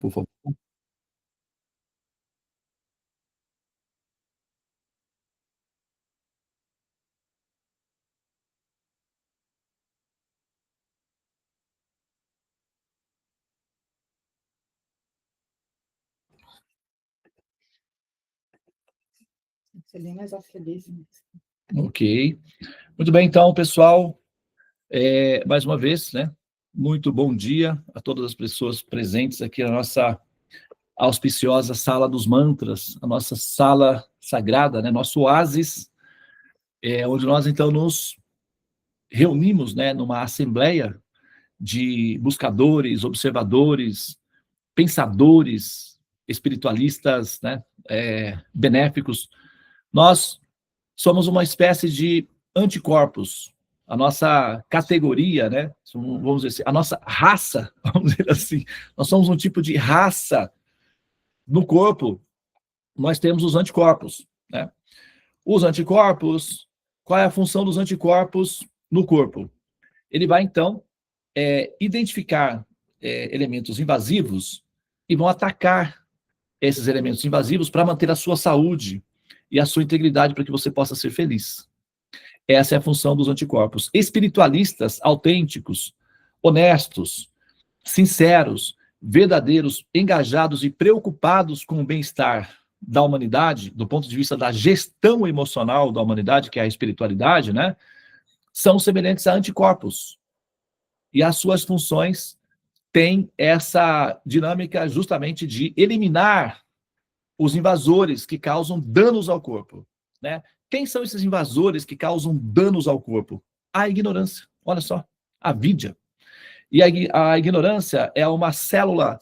por favor. Celina já feliz. Ok. Muito bem, então, pessoal, mais uma vez, né? Muito bom dia a todas as pessoas presentes aqui na nossa auspiciosa Sala dos Mantras, a nossa sala sagrada, né? Nosso oásis, onde nós, então, nos reunimos, né? Numa assembleia de buscadores, observadores, pensadores, espiritualistas, né? Benéficos. Nós somos uma espécie de anticorpos. A nossa categoria, né? Vamos dizer assim, a nossa raça, vamos dizer assim, nós somos um tipo de raça no corpo. Nós temos os anticorpos, né? Os anticorpos, qual é a função dos anticorpos no corpo? Ele vai, então, identificar elementos invasivos e vão atacar esses elementos invasivos para manter a sua saúde e a sua integridade para que você possa ser feliz. Essa é a função dos anticorpos. Espiritualistas autênticos, honestos, sinceros, verdadeiros, engajados e preocupados com o bem-estar da humanidade, do ponto de vista da gestão emocional da humanidade, que é a espiritualidade, né? São semelhantes a anticorpos. E as suas funções têm essa dinâmica justamente de eliminar os invasores que causam danos ao corpo, né? Quem são esses invasores que causam danos ao corpo? A ignorância. Olha só, a avidya. E a ignorância é uma célula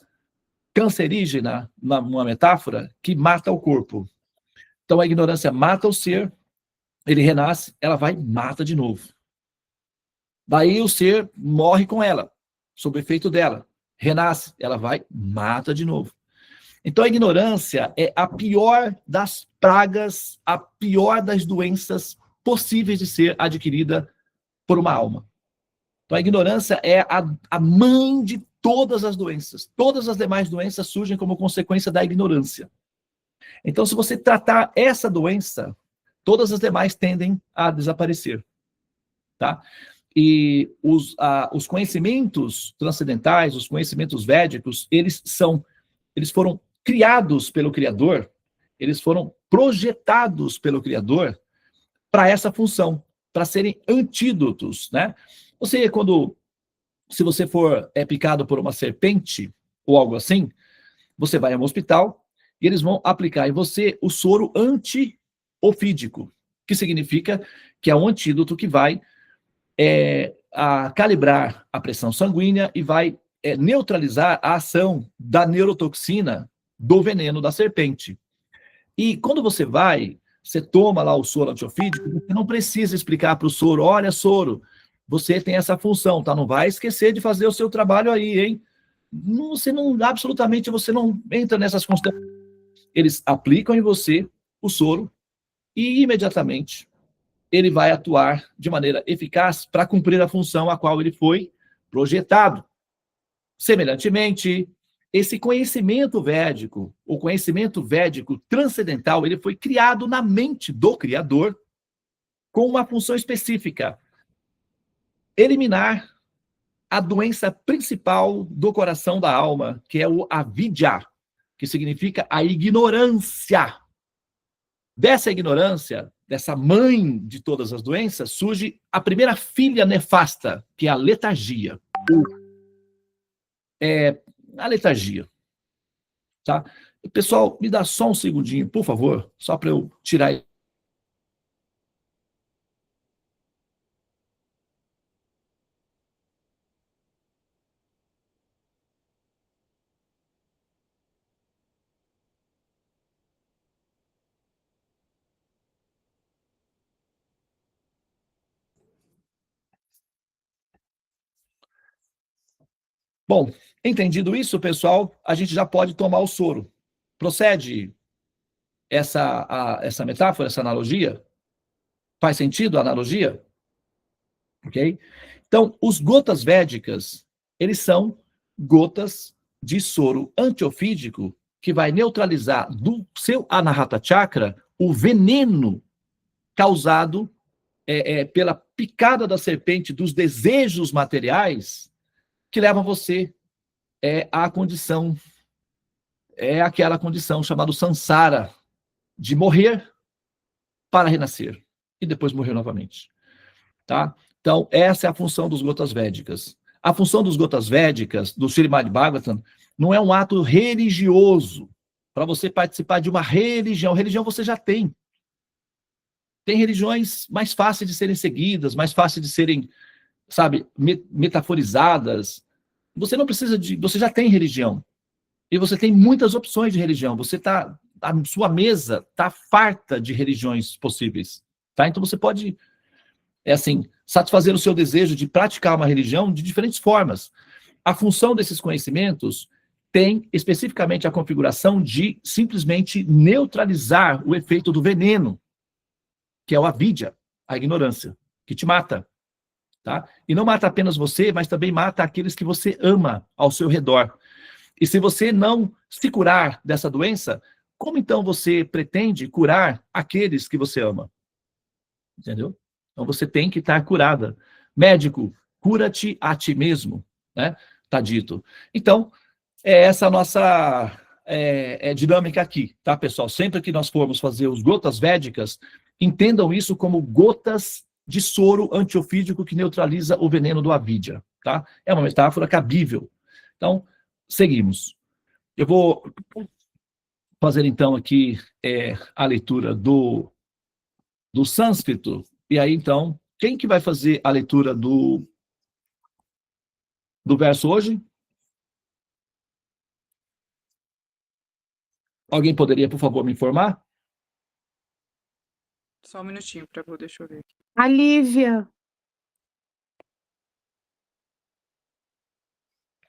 cancerígena, uma metáfora, que mata o corpo. Então a ignorância mata o ser, ele renasce, ela vai e mata de novo. Daí o ser morre com ela, sob o efeito dela. Renasce, ela vai, mata de novo. Então a ignorância é a pior das pragas, a pior das doenças possíveis de ser adquirida por uma alma. Então a ignorância é a mãe de todas as doenças. Todas as demais doenças surgem como consequência da ignorância. Então, se você tratar essa doença, todas as demais tendem a desaparecer. Tá? E os conhecimentos transcendentais, os conhecimentos védicos, eles foram criados pelo Criador, eles foram projetados pelo Criador para essa função, para serem antídotos, né? Você, se você for picado por uma serpente ou algo assim, você vai a um hospital e eles vão aplicar em você o soro antiofídico, que significa que é um antídoto que vai calibrar a pressão sanguínea e vai neutralizar a ação da neurotoxina do veneno da serpente. E quando você toma lá o soro antiofídico, você não precisa explicar para o soro, olha, soro, você tem essa função, tá? Não vai esquecer de fazer o seu trabalho aí, hein? Absolutamente, você não entra nessas considerações. Eles aplicam em você o soro e imediatamente ele vai atuar de maneira eficaz para cumprir a função a qual ele foi projetado. Semelhantemente, esse conhecimento védico, o conhecimento védico transcendental, ele foi criado na mente do Criador com uma função específica: eliminar a doença principal do coração da alma, que é o avidya, que significa a ignorância. Dessa ignorância, dessa mãe de todas as doenças, surge a primeira filha nefasta, que é a letargia. A letargia. Tá? Pessoal, me dá só um segundinho, por favor, só para eu tirar. Bom, entendido isso, pessoal, a gente já pode tomar o soro. Procede essa metáfora, essa analogia? Faz sentido a analogia? Ok? Então, os gotas védicas, eles são gotas de soro antiofídico que vai neutralizar do seu Anahata Chakra o veneno causado pela picada da serpente dos desejos materiais que levam você à condição, aquela condição chamada samsara, de morrer para renascer e depois morrer novamente. Tá? Então, essa é a função dos gotas védicas. A função dos gotas védicas, do Srimad Bhagavatam, não é um ato religioso, para você participar de uma religião. Religião você já tem. Tem religiões mais fáceis de serem seguidas, mais fáceis de serem, sabe, metaforizadas. Você não precisa de... Você já tem religião. E você tem muitas opções de religião. A sua mesa está farta de religiões possíveis. Tá? Então você pode, satisfazer o seu desejo de praticar uma religião de diferentes formas. A função desses conhecimentos tem especificamente a configuração de simplesmente neutralizar o efeito do veneno, que é o avidya, a ignorância, que te mata. Tá? E não mata apenas você, mas também mata aqueles que você ama ao seu redor. E se você não se curar dessa doença, como então você pretende curar aqueles que você ama? Entendeu? Então você tem que estar curada. Médico, cura-te a ti mesmo, né? Tá dito. Então, essa a nossa dinâmica aqui, tá, pessoal? Sempre que nós formos fazer os gotas védicas, entendam isso como gotas de soro antiofídico que neutraliza o veneno do avidya, tá? É uma metáfora cabível. Então, seguimos. Eu vou fazer, então, aqui a leitura do sânscrito. E aí, então, quem que vai fazer a leitura do verso hoje? Alguém poderia, por favor, me informar? Só um minutinho, deixa eu ver aqui. A Lívia.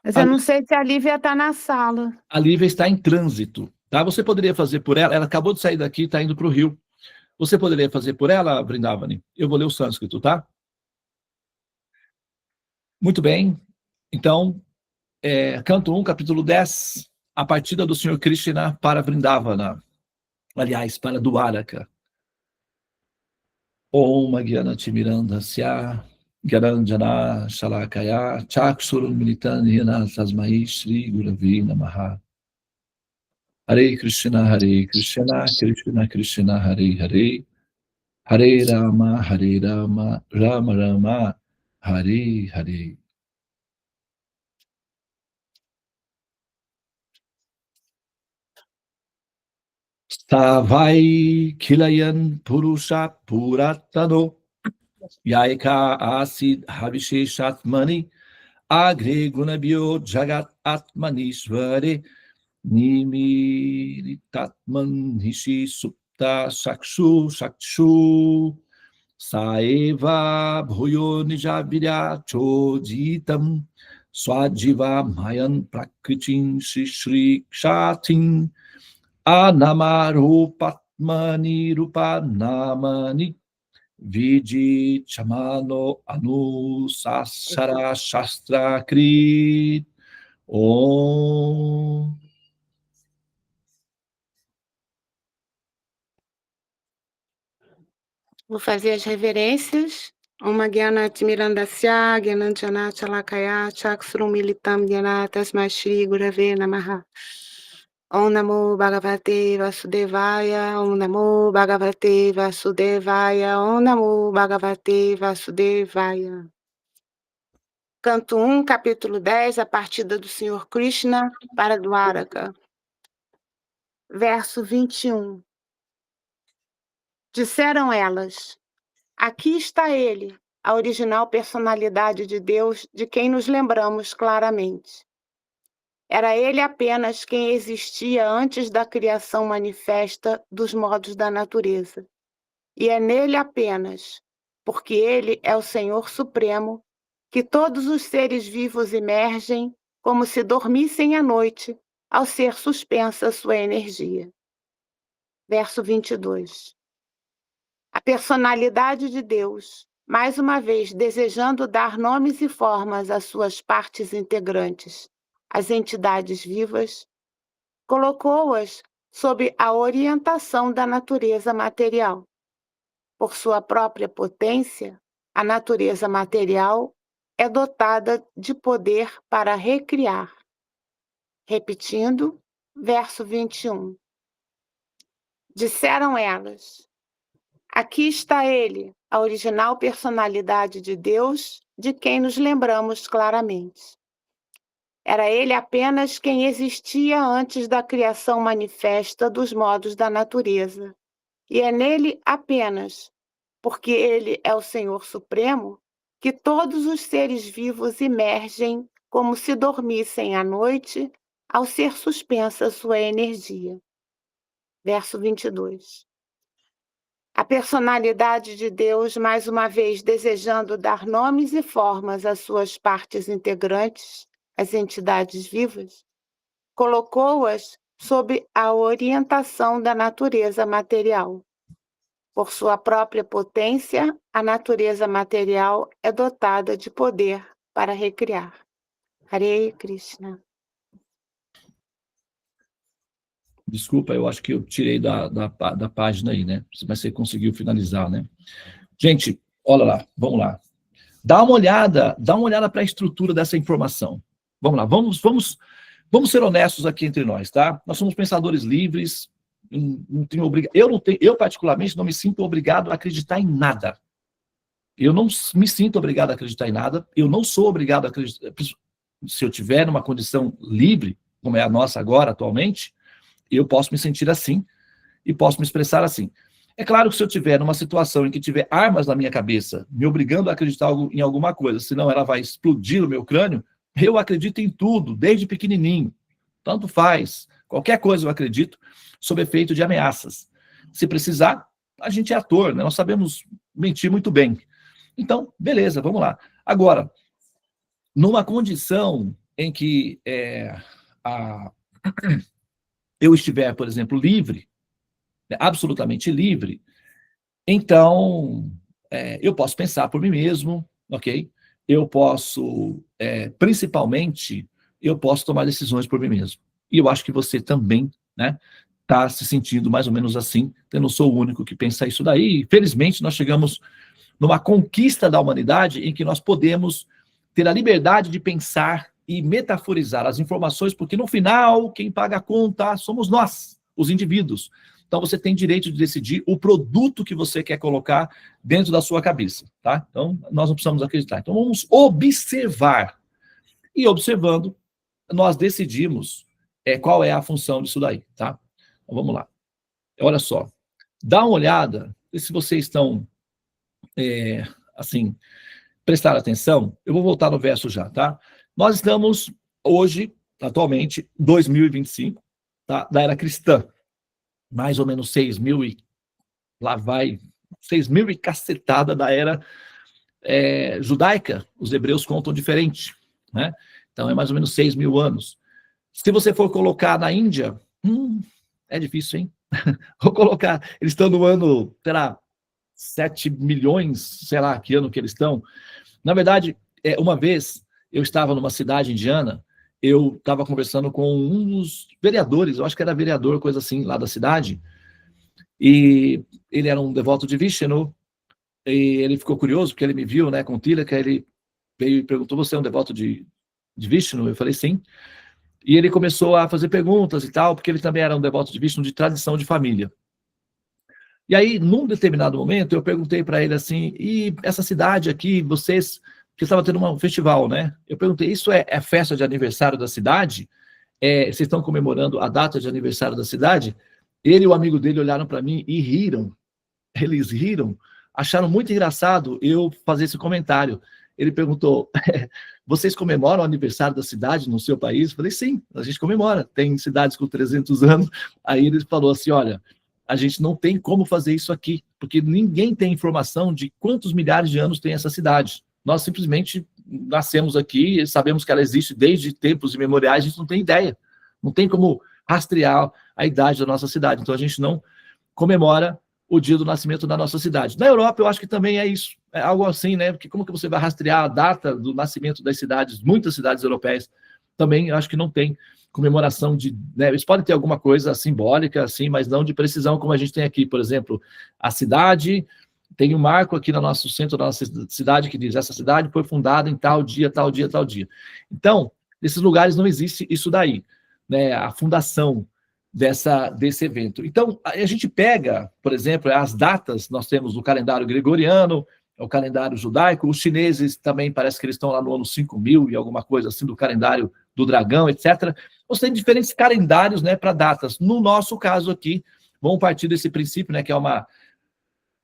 Mas eu não sei se a Lívia está na sala. A Lívia está em trânsito, tá? Você poderia fazer por ela acabou de sair daqui e está indo para o Rio. Você poderia fazer por ela, Vrindavani? Eu vou ler o sânscrito, tá? Muito bem. Então, canto 1, capítulo 10, a partida do Senhor Krishna para Vrindavana. Aliás, para Dwaraka. Om Agyanatimirandasya Gyaranjana Shalakaya Chakshurun Militanina Tasmai Shri Guravi Namaha. Hare Krishna, Krishna Krishna, Hare Hare, Hare Rama, Rama Rama, Hare Hare. Savai Kilayan Purusha Puratano Yaika Asid Havisheshatmani Agre Gunabhyo Jagat Atmanishvare Nimiritatman Hishi Supta Shakshu Saeva Bhuyo Nijavirya Choditam Swajiva Mayan Prakritin Shri Kshatin Anamarupatmani Rupanamani Vidi Chamano Anusasara Shastra Krit Om. Vou fazer as reverências. Om Gyanat Mirandasya, Gyananjana Chalakaya, Chaksurum Militam Gyanat Tasmai Shri Gurave Namaha. Om Namo Bhagavate Vasudevaya, Om Namo Bhagavate Vasudevaya, Om Namo Bhagavate Vasudevaya. Canto 1, capítulo 10, a partida do Senhor Krishna para Dwaraka. Verso 21. Disseram elas: aqui está ele, a original personalidade de Deus de quem nos lembramos claramente. Era ele apenas quem existia antes da criação manifesta dos modos da natureza. E é nele apenas, porque ele é o Senhor Supremo, que todos os seres vivos emergem como se dormissem à noite, ao ser suspensa sua energia. Verso 22. A personalidade de Deus, mais uma vez desejando dar nomes e formas às suas partes integrantes, as entidades vivas, colocou-as sob a orientação da natureza material. Por sua própria potência, a natureza material é dotada de poder para recriar. Repetindo, verso 21. Disseram elas: aqui está ele, a original personalidade de Deus, de quem nos lembramos claramente. Era ele apenas quem existia antes da criação manifesta dos modos da natureza. E é nele apenas, porque ele é o Senhor Supremo, que todos os seres vivos emergem como se dormissem à noite ao ser suspensa sua energia. Verso 22. A personalidade de Deus, mais uma vez desejando dar nomes e formas às suas partes integrantes, as entidades vivas, colocou-as sob a orientação da natureza material. Por sua própria potência, a natureza material é dotada de poder para recriar. Hare Krishna. Desculpa, eu acho que eu tirei da página aí, né? Mas você conseguiu finalizar, né? Gente, olha lá, vamos lá. Dá uma olhada para a estrutura dessa informação. Vamos lá, vamos ser honestos aqui entre nós, tá? Nós somos pensadores livres, eu particularmente não me sinto obrigado a acreditar em nada. Eu não me sinto obrigado a acreditar em nada, eu não sou obrigado a acreditar. Se eu tiver numa condição livre, como é a nossa agora, atualmente, eu posso me sentir assim e posso me expressar assim. É claro que se eu tiver numa situação em que tiver armas na minha cabeça, me obrigando a acreditar em alguma coisa, senão ela vai explodir o meu crânio, eu acredito em tudo, desde pequenininho. Tanto faz. Qualquer coisa eu acredito, sob efeito de ameaças. Se precisar, a gente é ator, né? Nós sabemos mentir muito bem. Então, beleza, vamos lá. Agora, numa condição em que eu estiver, por exemplo, livre, né, absolutamente livre, então eu posso pensar por mim mesmo, ok? Eu posso, principalmente, eu posso tomar decisões por mim mesmo. E eu acho que você também, né, está se sentindo mais ou menos assim. Eu não sou o único que pensa isso daí. Felizmente, nós chegamos numa conquista da humanidade em que nós podemos ter a liberdade de pensar e metaforizar as informações, porque no final, quem paga a conta somos nós, os indivíduos. Então, você tem direito de decidir o produto que você quer colocar dentro da sua cabeça, tá? Então, nós não precisamos acreditar. Então, vamos observar. E observando, nós decidimos qual é a função disso daí, tá? Então, vamos lá. Olha só. Dá uma olhada, e se vocês estão, assim, prestar atenção, eu vou voltar no verso já, tá? Nós estamos hoje, atualmente, 2025, tá? Da era cristã. Mais ou menos 6.000 e lá vai, 6.000 e cacetada da era judaica. Os hebreus contam diferente, né? Então é mais ou menos 6.000 anos. Se você for colocar na Índia, é difícil, hein? Vou colocar, eles estão no ano, sei lá, 7 milhões, sei lá que ano que eles estão. Na verdade, uma vez eu estava numa cidade indiana, eu estava conversando com um dos vereadores, eu acho que era vereador, coisa assim, lá da cidade, e ele era um devoto de Vishnu, e ele ficou curioso, porque ele me viu, né, com Tilaka, ele veio e perguntou, você é um devoto de Vishnu? Eu falei, sim. E ele começou a fazer perguntas e tal, porque ele também era um devoto de Vishnu de tradição de família. E aí, num determinado momento, eu perguntei para ele assim, e essa cidade aqui, vocês... que estava tendo um festival, né? Eu perguntei, isso é festa de aniversário da cidade? Vocês estão comemorando a data de aniversário da cidade? Ele e o amigo dele olharam para mim e riram. Eles riram, acharam muito engraçado eu fazer esse comentário. Ele perguntou, vocês comemoram o aniversário da cidade no seu país? Eu falei, sim, a gente comemora. Tem cidades com 300 anos. Aí ele falou assim, olha, a gente não tem como fazer isso aqui, porque ninguém tem informação de quantos milhares de anos tem essa cidade. Nós simplesmente nascemos aqui, sabemos que ela existe desde tempos imemoriais, a gente não tem ideia. Não tem como rastrear a idade da nossa cidade. Então, a gente não comemora o dia do nascimento da nossa cidade. Na Europa, eu acho que também é isso. É algo assim, né? Porque como que você vai rastrear a data do nascimento das cidades, muitas cidades europeias? também acho que não tem comemoração de... Né, eles podem ter alguma coisa simbólica, assim, mas não de precisão, como a gente tem aqui. Por exemplo, a cidade... Tem um marco aqui no nosso centro da nossa cidade que diz: essa cidade foi fundada em tal dia, tal dia, tal dia. Então, nesses lugares não existe isso daí, né? A fundação desse evento. Então, a gente pega, por exemplo, as datas, nós temos o calendário gregoriano, o calendário judaico, os chineses também parece que eles estão lá no ano 5000 e alguma coisa assim, do calendário do dragão, etc. Você tem diferentes calendários, né, para datas. No nosso caso aqui, vamos partir desse princípio, né, que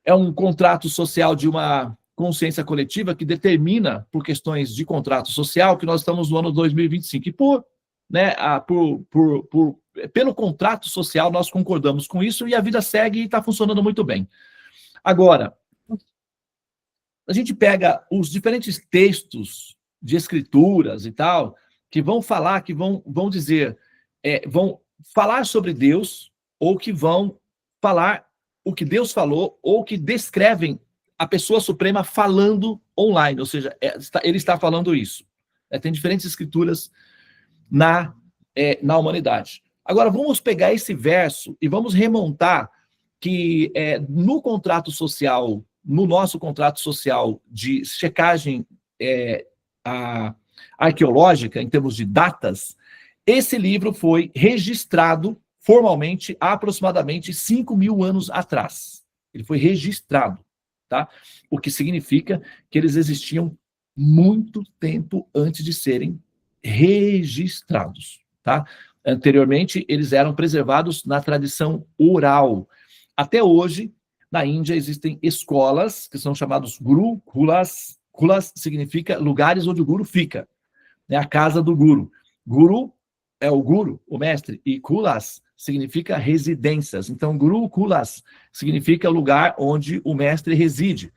é um contrato social de uma consciência coletiva que determina, por questões de contrato social, que nós estamos no ano 2025. E pelo contrato social, nós concordamos com isso e a vida segue e está funcionando muito bem. Agora, a gente pega os diferentes textos de escrituras e tal, que vão falar, que vão dizer, vão falar sobre Deus, ou que vão falar o que Deus falou, ou que descrevem a pessoa suprema falando online, ou seja, ele está falando isso. Tem diferentes escrituras na humanidade. Agora, vamos pegar esse verso e vamos remontar que no contrato social, no nosso contrato social de checagem arqueológica, em termos de datas, esse livro foi registrado formalmente há aproximadamente 5.000 anos atrás. Ele foi registrado, tá? O que significa que eles existiam muito tempo antes de serem registrados, tá? Anteriormente, eles eram preservados na tradição oral. Até hoje, na Índia, existem escolas que são chamadas gurukulas. Kulas significa lugares onde o guru fica, né? A casa do guru. Guru é o guru, o mestre, e kulas significa residências. Então, gurukulas significa lugar onde o mestre reside.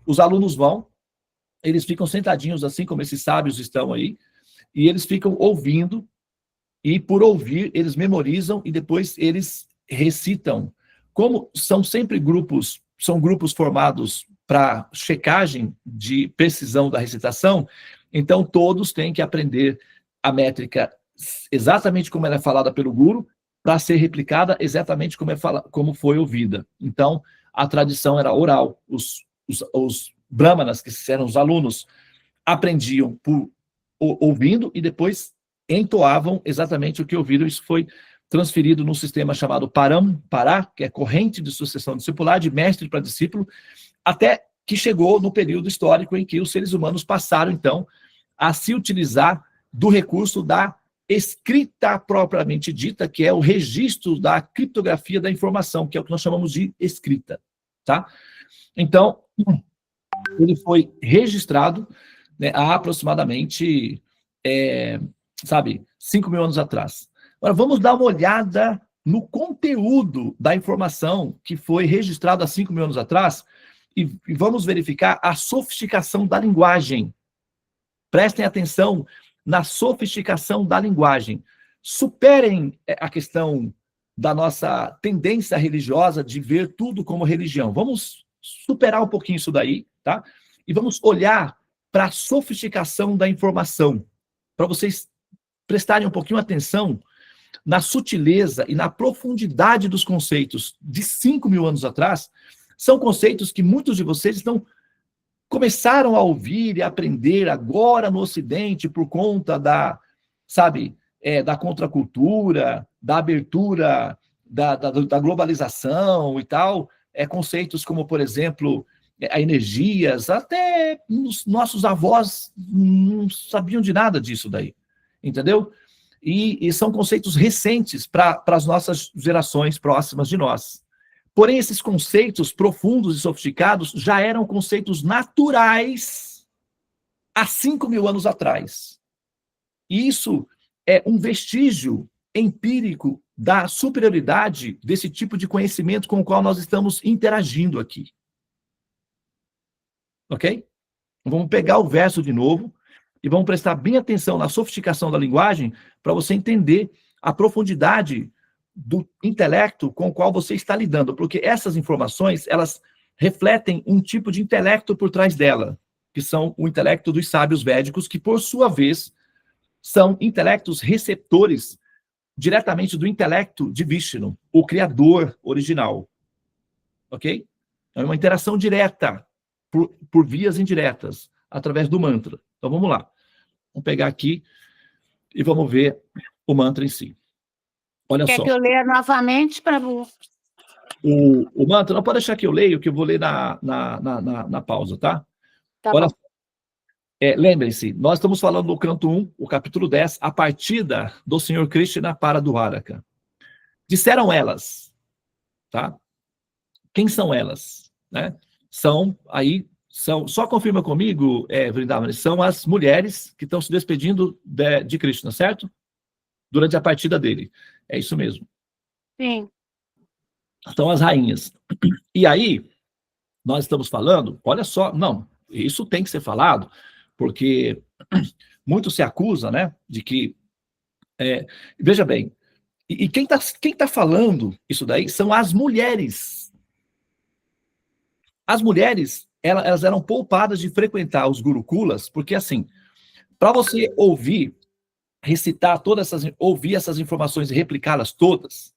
Os alunos vão, eles ficam sentadinhos, assim como esses sábios estão aí, e eles ficam ouvindo, e por ouvir, eles memorizam, e depois eles recitam. Como são sempre grupos, são grupos formados para checagem de precisão da recitação, então todos têm que aprender a métrica exatamente como ela é falada pelo guru, para ser replicada exatamente como foi ouvida. Então, a tradição era oral. Os brahmanas, que eram os alunos, aprendiam ouvindo e depois entoavam exatamente o que ouviram. Isso foi transferido num sistema chamado Parampara, que é corrente de sucessão discipular, de mestre para discípulo, até que chegou no período histórico em que os seres humanos passaram, então, a se utilizar do recurso da escrita propriamente dita, que é o registro da criptografia da informação, que é o que nós chamamos de escrita, tá? Então, ele foi registrado, né, há aproximadamente, 5.000 anos atrás. Agora, vamos dar uma olhada no conteúdo da informação que foi registrado há 5.000 anos atrás e vamos verificar a sofisticação da linguagem. Prestem atenção na sofisticação da linguagem. Superem a questão da nossa tendência religiosa de ver tudo como religião. Vamos superar um pouquinho isso daí, tá? E vamos olhar para a sofisticação da informação, para vocês prestarem um pouquinho atenção na sutileza e na profundidade dos conceitos de 5.000 anos atrás. São conceitos que muitos de vocês começaram a ouvir e aprender agora no Ocidente por conta da contracultura, da abertura, da globalização e tal, conceitos como, por exemplo, a energias, até os nossos avós não sabiam de nada disso daí, entendeu? E são conceitos recentes para as nossas gerações próximas de nós. Porém, esses conceitos profundos e sofisticados já eram conceitos naturais há 5.000 anos atrás. E isso é um vestígio empírico da superioridade desse tipo de conhecimento com o qual nós estamos interagindo aqui. Ok? Vamos pegar o verso de novo e vamos prestar bem atenção na sofisticação da linguagem para você entender a profundidade do intelecto com o qual você está lidando, porque essas informações, elas refletem um tipo de intelecto por trás dela, que são o intelecto dos sábios védicos, que, por sua vez, são intelectos receptores diretamente do intelecto de Vishnu, o criador original. Ok? É uma interação direta, por vias indiretas, através do mantra. Então, vamos lá. Vamos pegar aqui e vamos ver o mantra em si. Olha Quer só. que eu leia novamente, Prabhu? O mantra, não pode deixar que eu leio, que eu vou ler na pausa, tá? Tá Olha bom. só. Lembrem-se, nós estamos falando do canto 1, o capítulo 10, a partida do Senhor Krishna para Dwaraka. Disseram elas, tá? Quem são elas? Né? Só confirma comigo, Vrindavan, são as mulheres que estão se despedindo de Krishna, certo? Durante a partida dele. É isso mesmo. Sim. São as rainhas. E aí, nós estamos falando, olha só, não, isso tem que ser falado, porque muito se acusa, né, de que, veja bem, e quem tá falando isso daí são as mulheres. As mulheres, elas eram poupadas de frequentar os gurukulas, porque assim, para você ouvir, recitar ouvir essas informações e replicá-las todas,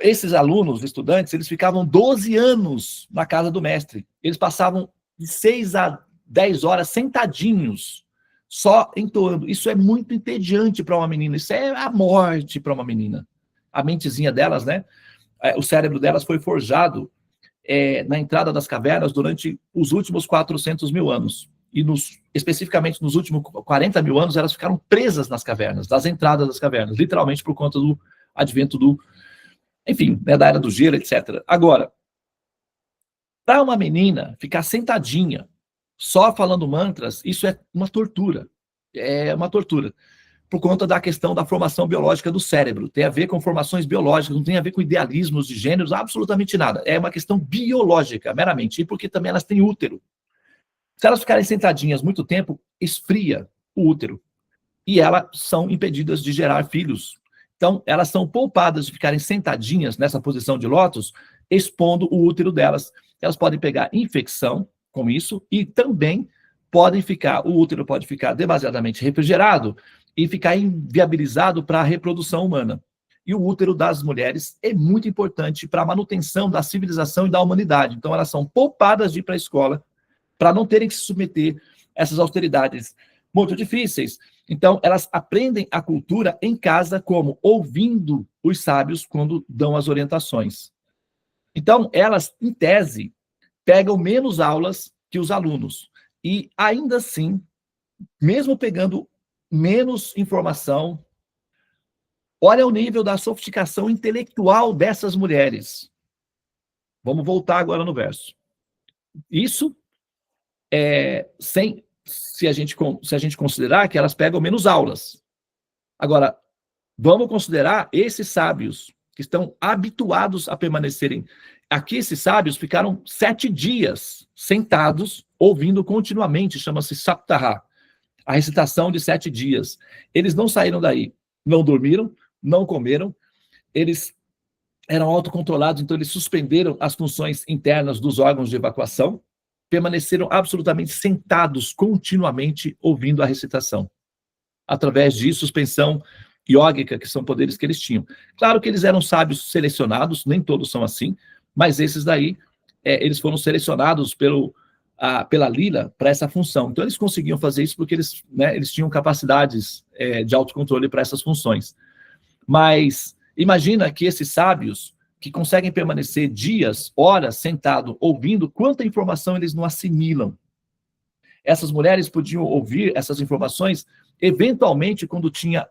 esses alunos, estudantes, eles ficavam 12 anos na casa do mestre. Eles passavam de 6 a 10 horas sentadinhos, só entoando. Isso é muito entediante para uma menina. Isso é a morte para uma menina. A mentezinha delas, né? O cérebro delas foi forjado na entrada das cavernas durante os últimos 400 mil anos. E especificamente nos últimos 40 mil anos, elas ficaram presas nas cavernas, das entradas das cavernas, literalmente por conta do advento enfim, né, da era do gelo, etc. Agora, para uma menina ficar sentadinha, só falando mantras, isso é uma tortura. É uma tortura. Por conta da questão da formação biológica do cérebro. Tem a ver com formações biológicas, não tem a ver com idealismos de gêneros, absolutamente nada. É uma questão biológica, meramente. E porque também elas têm útero. Se elas ficarem sentadinhas muito tempo, esfria o útero. E elas são impedidas de gerar filhos. Então, elas são poupadas de ficarem sentadinhas nessa posição de lótus, expondo o útero delas. Elas podem pegar infecção com isso e também o útero pode ficar demasiadamente refrigerado e ficar inviabilizado para a reprodução humana. E o útero das mulheres é muito importante para a manutenção da civilização e da humanidade. Então, elas são poupadas de ir para a escola para não terem que se submeter a essas austeridades muito difíceis. Então, elas aprendem a cultura em casa como ouvindo os sábios quando dão as orientações. Então, elas, em tese, pegam menos aulas que os alunos. E, ainda assim, mesmo pegando menos informação, olha o nível da sofisticação intelectual dessas mulheres. Vamos voltar agora no verso. Isso se a gente considerar que elas pegam menos aulas. Agora, vamos considerar esses sábios que estão habituados a permanecerem. Aqui, esses sábios ficaram 7 dias sentados, ouvindo continuamente, chama-se Saptaha, a recitação de 7 dias. Eles não saíram daí, não dormiram, não comeram, eles eram autocontrolados, então eles suspenderam as funções internas dos órgãos de evacuação, permaneceram absolutamente sentados continuamente ouvindo a recitação, através de suspensão iógica, que são poderes que eles tinham. Claro que eles eram sábios selecionados, nem todos são assim, mas esses daí, eles foram selecionados pela Lila para essa função. Então eles conseguiam fazer isso porque eles tinham capacidades de autocontrole para essas funções. Mas imagina que esses sábios que conseguem permanecer dias, horas, sentado, ouvindo, quanta informação eles não assimilam. Essas mulheres podiam ouvir essas informações, eventualmente, quando tinha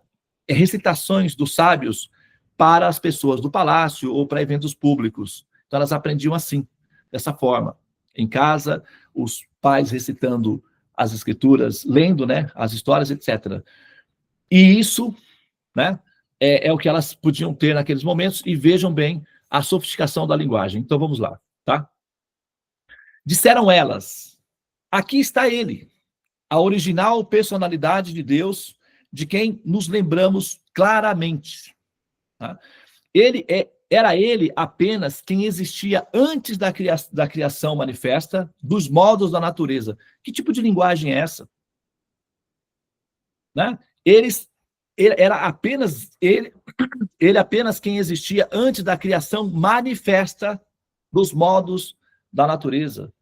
recitações dos sábios para as pessoas do palácio ou para eventos públicos. Então, elas aprendiam assim, dessa forma. Em casa, os pais recitando as escrituras, lendo, né, as histórias, etc. E isso, né, é o que elas podiam ter naqueles momentos, e vejam bem a sofisticação da linguagem. Então, vamos lá, tá? Disseram elas, aqui está ele, a original personalidade de Deus, de quem nos lembramos claramente. Tá? Era ele apenas quem existia antes da criação manifesta, dos modos da natureza. Que tipo de linguagem é essa? Né? ele apenas quem existia antes da criação manifesta dos modos da natureza.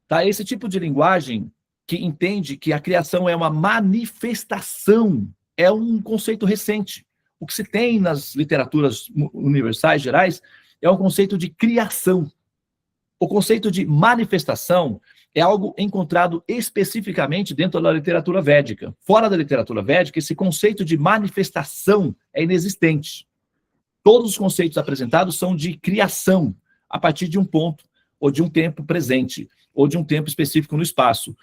Tá? Esse tipo de linguagem que entende que a criação é uma manifestação, é um conceito recente. O que se tem nas literaturas universais, gerais, é um conceito de criação. O conceito de manifestação é algo encontrado especificamente dentro da literatura védica. Fora da literatura védica, esse conceito de manifestação é inexistente. Todos os conceitos apresentados são de criação, a partir de um ponto, ou de um tempo presente, ou de um tempo específico no espaço.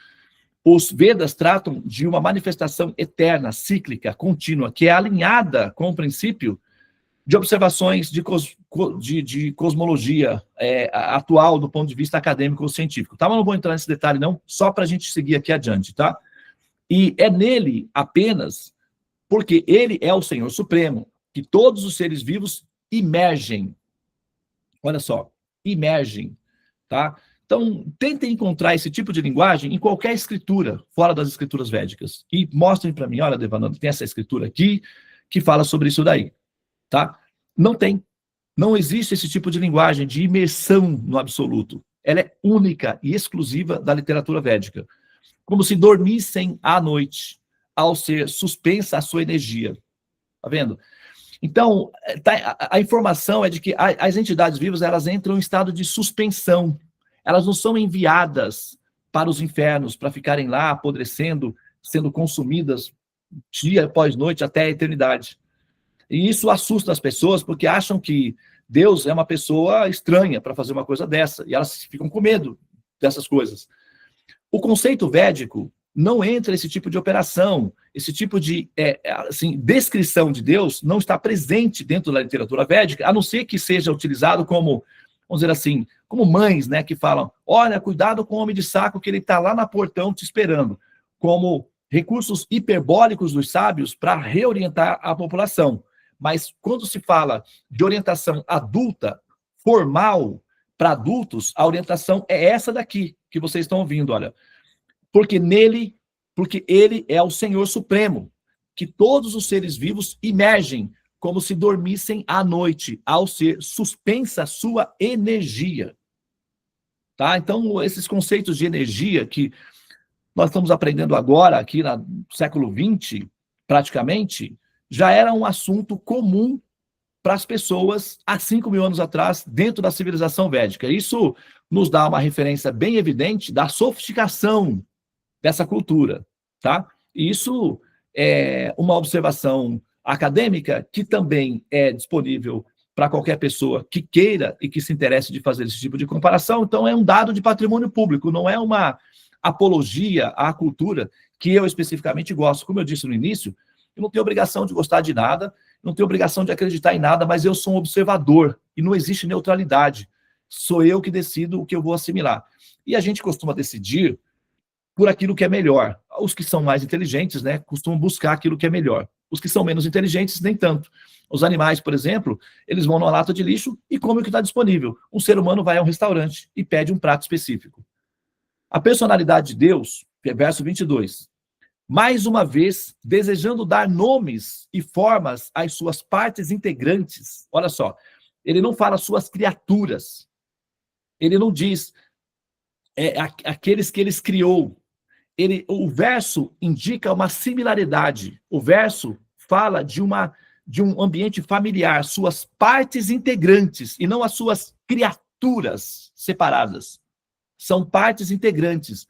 Os Vedas tratam de uma manifestação eterna, cíclica, contínua, que é alinhada com o princípio de observações de cosmologia atual do ponto de vista acadêmico ou científico. Tá? Mas não vou entrar nesse detalhe, não, só para a gente seguir aqui adiante. Tá? E é nele apenas, porque ele é o Senhor Supremo, que todos os seres vivos emergem. Olha só, emergem. Tá? Então, tentem encontrar esse tipo de linguagem em qualquer escritura, fora das escrituras védicas. E mostrem para mim, olha, Devananda, tem essa escritura aqui que fala sobre isso daí. Tá? Não tem. Não existe esse tipo de linguagem de imersão no absoluto. Ela é única e exclusiva da literatura védica. Como se dormissem à noite, ao ser suspensa a sua energia. Tá vendo? Então, a informação é de que as entidades vivas, elas entram em estado de suspensão. Elas não são enviadas para os infernos, para ficarem lá apodrecendo, sendo consumidas dia após noite até a eternidade. E isso assusta as pessoas, porque acham que Deus é uma pessoa estranha para fazer uma coisa dessa, e elas ficam com medo dessas coisas. O conceito védico não entra esse tipo de operação, esse tipo de descrição de Deus não está presente dentro da literatura védica, a não ser que seja utilizado como, vamos dizer assim, como mães, né, que falam, olha, cuidado com o homem de saco que ele está lá na portão te esperando, como recursos hiperbólicos dos sábios para reorientar a população. Mas quando se fala de orientação adulta, formal, para adultos, a orientação é essa daqui, que vocês estão ouvindo, olha. Porque ele é o Senhor Supremo, que todos os seres vivos emergem como se dormissem à noite, ao ser suspensa a sua energia. Tá? Então, esses conceitos de energia que nós estamos aprendendo agora, aqui no século XX, praticamente, já era um assunto comum para as pessoas há 5.000 anos atrás, dentro da civilização védica. Isso nos dá uma referência bem evidente da sofisticação dessa cultura. Tá? E isso é uma observação acadêmica que também é disponível para qualquer pessoa que queira e que se interesse de fazer esse tipo de comparação. Então, é um dado de patrimônio público, não é uma apologia à cultura que eu especificamente gosto. Como eu disse no início, eu não tenho obrigação de gostar de nada, não tenho obrigação de acreditar em nada, mas eu sou um observador e não existe neutralidade. Sou eu que decido o que eu vou assimilar. E a gente costuma decidir por aquilo que é melhor. Os que são mais inteligentes, né, costumam buscar aquilo que é melhor. Os que são menos inteligentes, nem tanto. Os animais, por exemplo, eles vão numa lata de lixo e comem o que está disponível. Um ser humano vai a um restaurante e pede um prato específico. A personalidade de Deus, verso 22, mais uma vez, desejando dar nomes e formas às suas partes integrantes. Olha só, ele não fala suas criaturas. Ele não diz aqueles que ele criou. O verso indica uma similaridade. O verso fala de um ambiente familiar, suas partes integrantes, e não as suas criaturas separadas. São partes integrantes.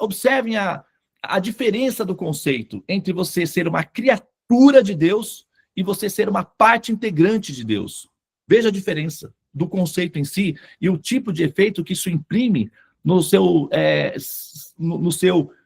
Observem a diferença do conceito entre você ser uma criatura de Deus e você ser uma parte integrante de Deus. Veja a diferença do conceito em si e o tipo de efeito que isso imprime no seu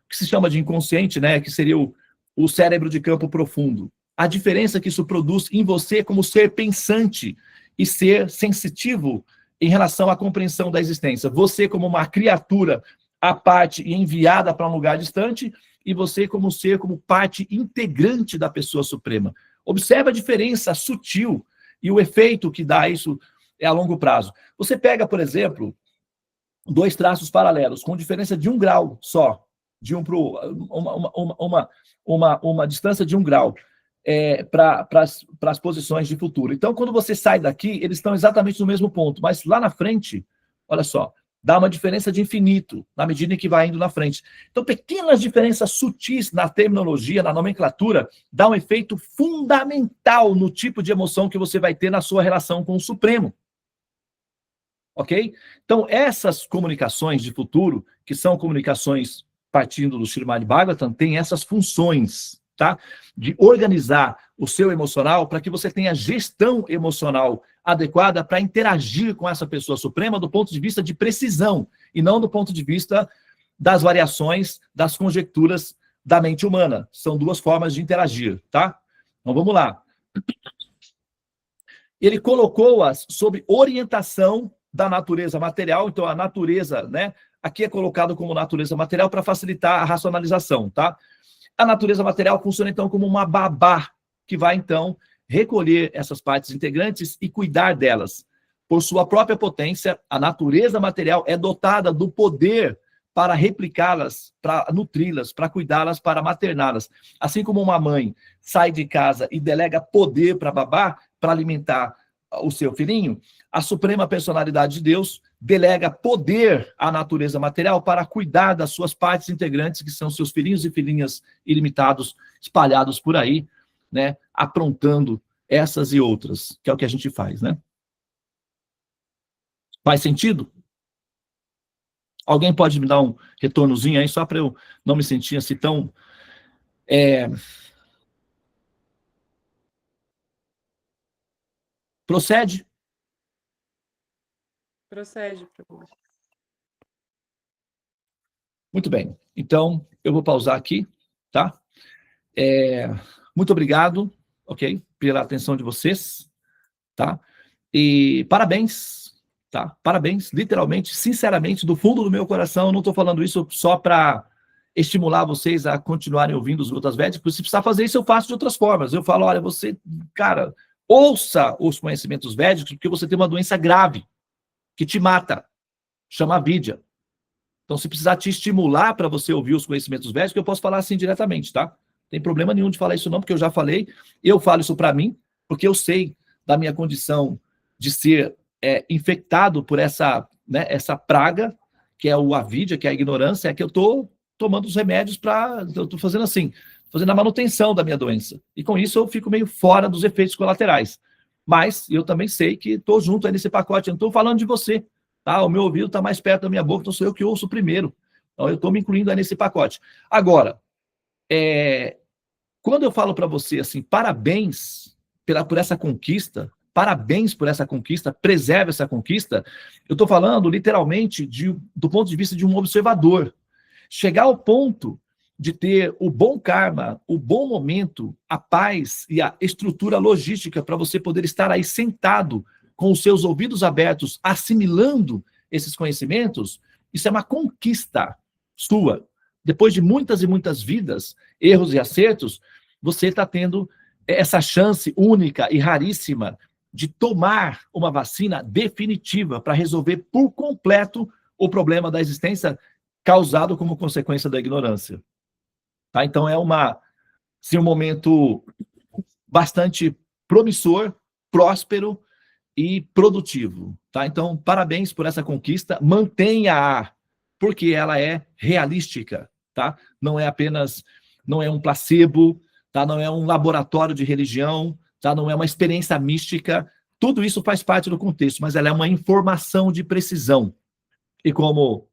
que se chama de inconsciente, né, que seria o cérebro de campo profundo. A diferença que isso produz em você como ser pensante e ser sensitivo em relação à compreensão da existência. Você como uma criatura à parte e enviada para um lugar distante, e você como ser, como parte integrante da pessoa suprema. Observe a diferença sutil e o efeito que dá isso a longo prazo. Você pega, por exemplo, 2 traços paralelos, com diferença de 1 grau só. de uma distância de 1 grau para as posições de futuro. Então, quando você sai daqui, eles estão exatamente no mesmo ponto, mas lá na frente, olha só, dá uma diferença de infinito, na medida em que vai indo na frente. Então, pequenas diferenças sutis na terminologia, na nomenclatura, dá um efeito fundamental no tipo de emoção que você vai ter na sua relação com o Supremo. Ok? Então, essas comunicações de futuro, que são comunicações partindo do Srimad Bhagavatam, têm essas funções, tá? De organizar o seu emocional para que você tenha gestão emocional adequada para interagir com essa pessoa suprema do ponto de vista de precisão e não do ponto de vista das variações, das conjecturas da mente humana. São duas formas de interagir, tá? Então, vamos lá. Ele colocou-as sob orientação da natureza material, então a natureza, né? Aqui é colocado como natureza material para facilitar a racionalização, tá? A natureza material funciona, então, como uma babá, que vai, então, recolher essas partes integrantes e cuidar delas. Por sua própria potência, a natureza material é dotada do poder para replicá-las, para nutri-las, para cuidá-las, para materná-las. Assim como uma mãe sai de casa e delega poder para a babá, para alimentar o seu filhinho, a suprema personalidade de Deus delega poder à natureza material para cuidar das suas partes integrantes, que são seus filhinhos e filhinhas ilimitados, espalhados por aí, né, aprontando essas e outras, que é o que a gente faz, né? Faz sentido? Alguém pode me dar um retornozinho aí, só para eu não me sentir assim tão... Procede? Procede, Prabhu. Muito bem. Então, eu vou pausar aqui, tá? Muito obrigado, ok? Pela atenção de vocês, tá? E parabéns, tá? Parabéns, literalmente, sinceramente, do fundo do meu coração. Eu não estou falando isso só para estimular vocês a continuarem ouvindo os Lutas Védicos. Se precisar fazer isso, eu faço de outras formas. Eu falo, olha, você, cara, ouça os conhecimentos védicos, porque você tem uma doença grave, que te mata, chama avidya. Então, se precisar te estimular para você ouvir os conhecimentos védicos, eu posso falar assim diretamente, tá? Não tem problema nenhum de falar isso não, porque eu já falei. Eu falo isso para mim, porque eu sei da minha condição de ser infectado por essa, né, essa praga, que é o avidya, que é a ignorância, é que eu estou tomando os remédios para... Eu estou fazendo assim, fazendo a manutenção da minha doença. E com isso eu fico meio fora dos efeitos colaterais. Mas eu também sei que estou junto aí nesse pacote. Eu não estou falando de você, tá? O meu ouvido está mais perto da minha boca, então sou eu que ouço primeiro. Então eu estou me incluindo aí nesse pacote. Agora, quando eu falo para você assim, parabéns por essa conquista, parabéns por essa conquista, preserve essa conquista, eu estou falando literalmente do ponto de vista de um observador. Chegar ao ponto de ter o bom karma, o bom momento, a paz e a estrutura logística para você poder estar aí sentado com os seus ouvidos abertos, assimilando esses conhecimentos, isso é uma conquista sua. Depois de muitas e muitas vidas, erros e acertos, você está tendo essa chance única e raríssima de tomar uma vacina definitiva para resolver por completo o problema da existência causado como consequência da ignorância. Tá? Então, é um momento bastante promissor, próspero e produtivo. Tá? Então, parabéns por essa conquista, mantenha-a, porque ela é realística. Tá? Não é apenas, não é um placebo, tá? Não é um laboratório de religião, tá? Não é uma experiência mística, tudo isso faz parte do contexto, mas ela é uma informação de precisão. E como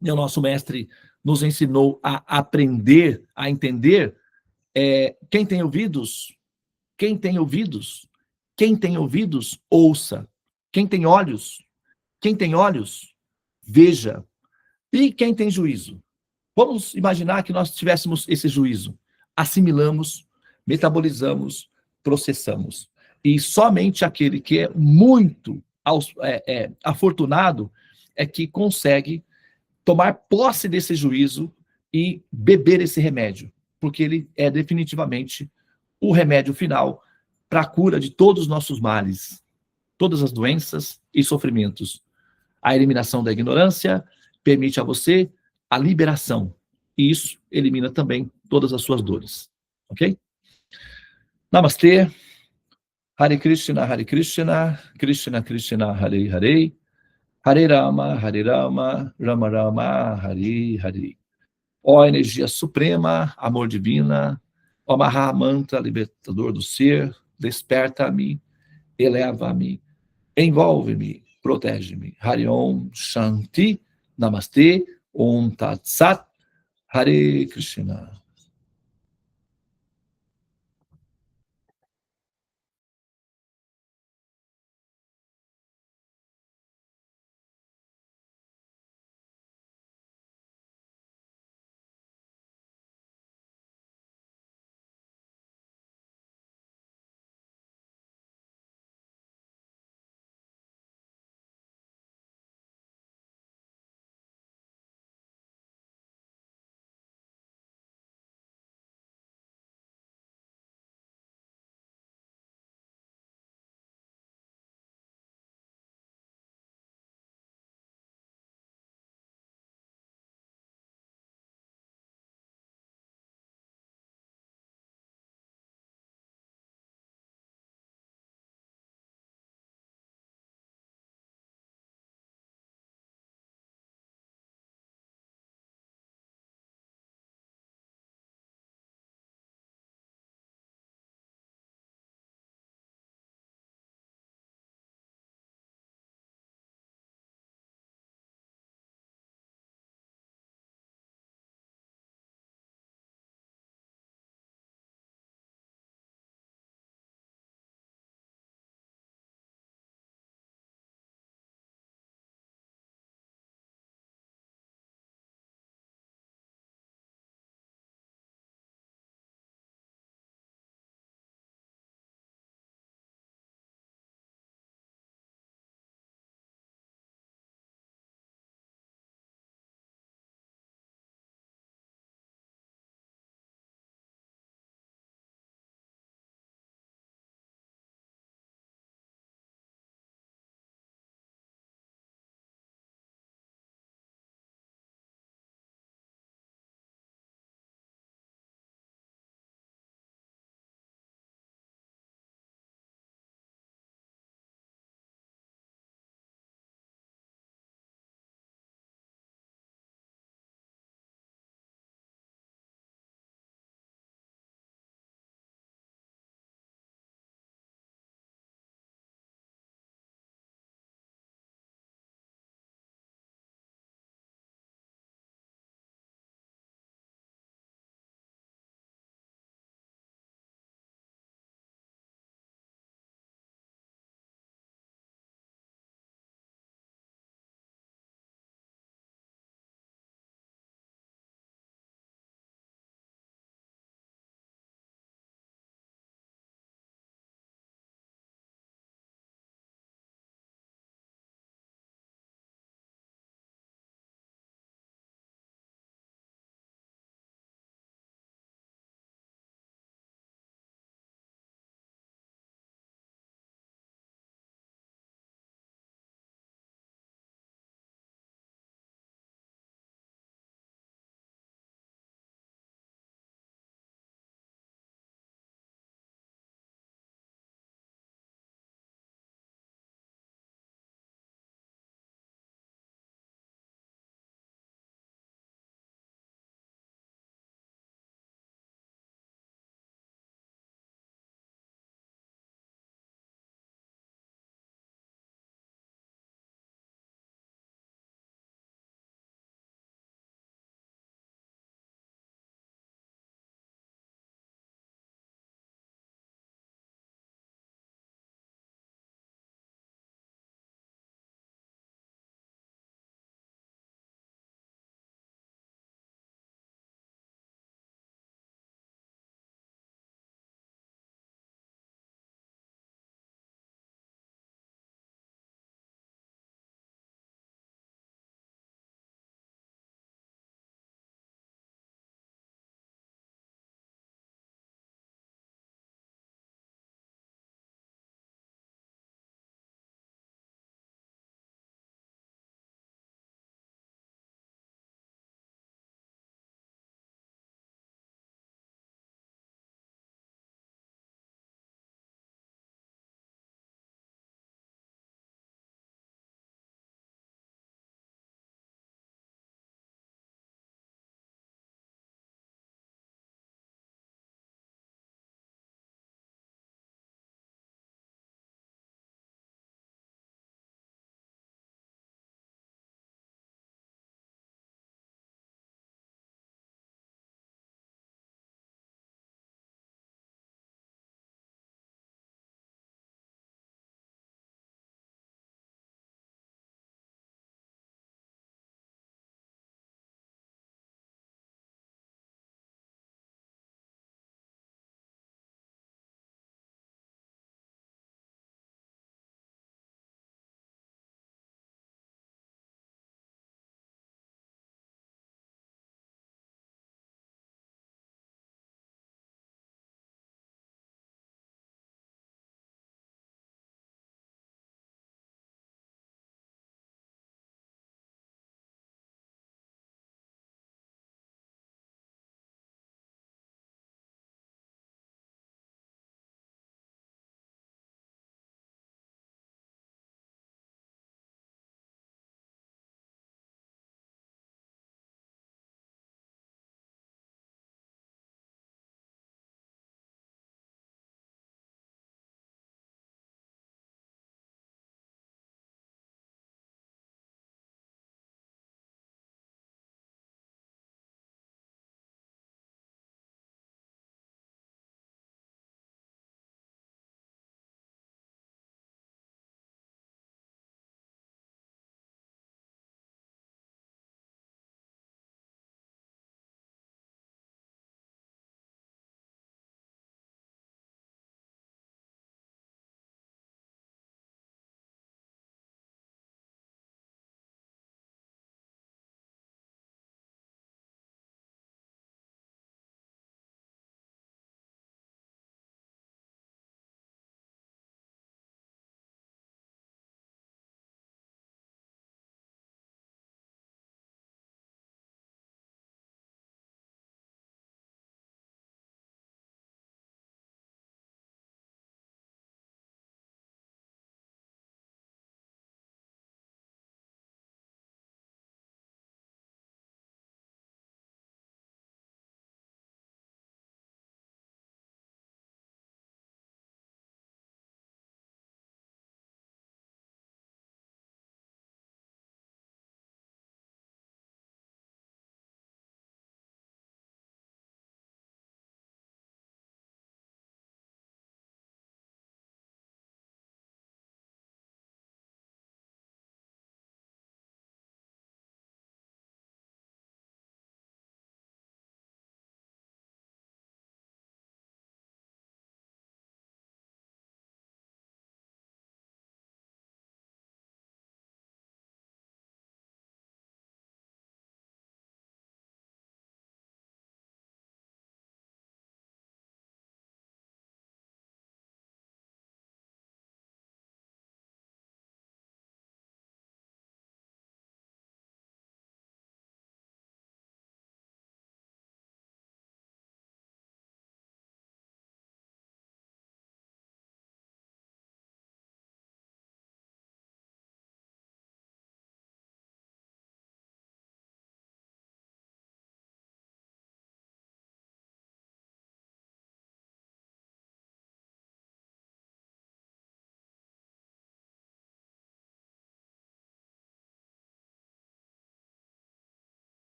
o nosso mestre nos ensinou a aprender, a entender, quem tem ouvidos, ouça. Quem tem olhos, veja. E quem tem juízo? Vamos imaginar que nós tivéssemos esse juízo. Assimilamos, metabolizamos, processamos. E somente aquele que é muito afortunado é que consegue tomar posse desse juízo e beber esse remédio, porque ele é definitivamente o remédio final para a cura de todos os nossos males, todas as doenças e sofrimentos. A eliminação da ignorância permite a você a liberação. e isso elimina também todas as suas dores. Ok? Namastê. Hare Krishna, Krishna Krishna, Hare Hare, Hare Rama, Rama Rama, Hare Hare. Ó energia suprema, amor divina, ó Mahamanta, libertador do ser, desperta-me, eleva-me, envolve-me, protege-me. Hare Om Shanti, Namastê, Om Tat Sat, Hare Krishna.